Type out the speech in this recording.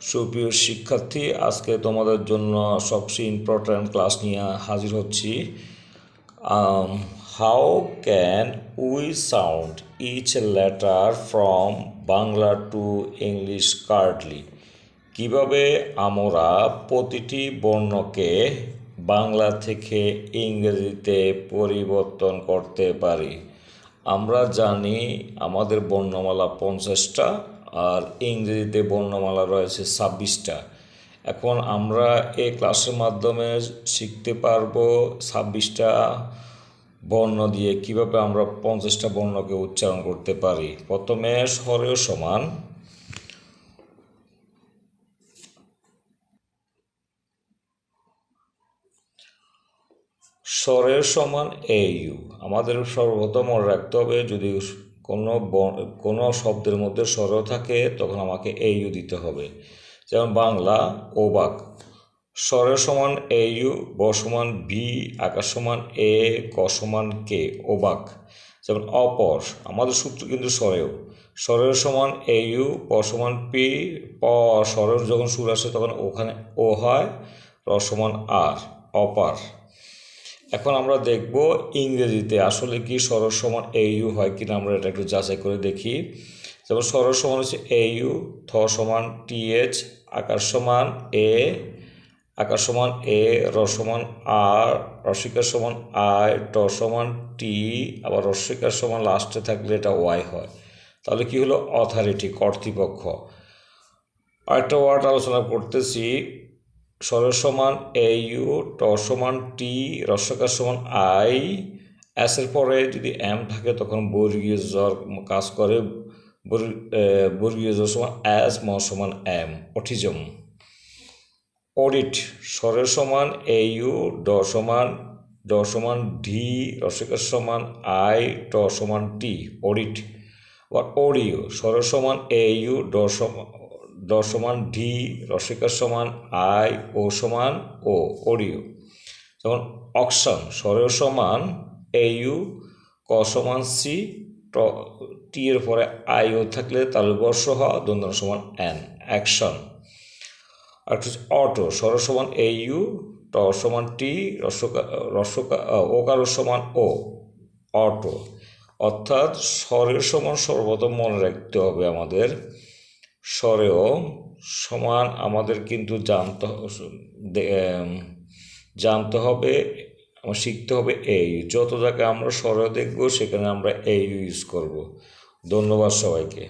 সুপ্রিয় শিক্ষার্থী, আজকে তোমাদের জন্য সবচেয়ে ইম্পর্ট্যান্ট ক্লাস নিয়ে হাজির হচ্ছি। How can we sound each letter from Bangla to English correctly? কীভাবে আমরা প্রতিটি বর্ণকে বাংলা থেকে ইংরেজিতে পরিবর্তন করতে পারি? আমরা জানি আমাদের বর্ণমালা 50টা আর ইংরেজিতে বর্ণমালা রয়েছে 26টা। এখন আমরা এই ক্লাসের মাধ্যমে শিখতে পারবো 26টা বর্ণ দিয়ে কিভাবে আমরা 50টা বর্ণকে উচ্চারণ করতে পারি। প্রথমে স্বরের সমান স্বরের সমান এ ইউ। আমাদের সর্বপ্রথম মনে রাখতে হবে, যদি কোনো শব্দের মধ্যে স্বর থাকে তখন আমাকে এ ইউ দিতে হবে। যেমন বাংলা ওবাক, স্বরের সমান এ ইউ, ব সমান বি, আকার সমান এ, ক সমান কে, ওবাক। যেমন অপর, আমাদের সূত্র কিন্তু স্বরের সমান এ ইউ, প সমান পি, প স্বরের যখন সুর আসে তখন ওখানে ও হয়, র সমান আর, অপার। এখন আমরা দেখব ইংরেজিতে আসলে কি স্বরের সমান এ ইউ হয় কিনা, আমরা এটা একটু যাচাই করে দেখি। যেমন স্বরের সমান হচ্ছে এ ইউ, থ সমান টি এইচ, আকার সমান এ, আকার সমান এ, র সমান আর, রসিকার সমান আই, ট সমান টি, আবার রসিকার সমান লাস্টে থাকলে এটা ওয়াই হয়। তাহলে কি হলো? অথরিটি, কর্তৃপক্ষ। আরেকটা ওয়ার্ড আলোচনা করতেছি, স্বরের সমান এ ইউ, ট সমান টি, রস্যকার সমান আই, এসের পরে যদি এম থাকে তখন বর্গীয় জ্বর কাজ করে। বর্গীয় জ্বর সমান এস, ম সমান এম, অটিজম। অডিট, স্বরের সমান এ ইউ, ড সমান ডি, রস্যকার সমান আই, ট সমান টি, অডিট। আবার অডিও, স্বরের সমান এ ইউ, ড সমান ডি, রসিকার সমান আই, ও সমান ও, অডিও। যেমন অকশন, স্বরের সমান এ ইউ, ক সমান সি, টি এর পরে আই ও থাকলে তালুবর্ষ হ, দন্তন সমান এন, অ্যাকশন। আর অটো, স্বরের সমান এ ইউ, ট সমান টি, ওকার সমান ও, অটো। অর্থাৎ স্বরের সমান সর্বপ্রথম মনে রাখতে হবে আমাদের, স্বরেও সমান আমাদের কিন্তু জানতে হবে, শিখতে হবে এ ইউ। যত জায়গায় আমরা স্বরেও দেখব সেখানে আমরা এ ইউ ইউজ করব। ধন্যবাদ সবাইকে।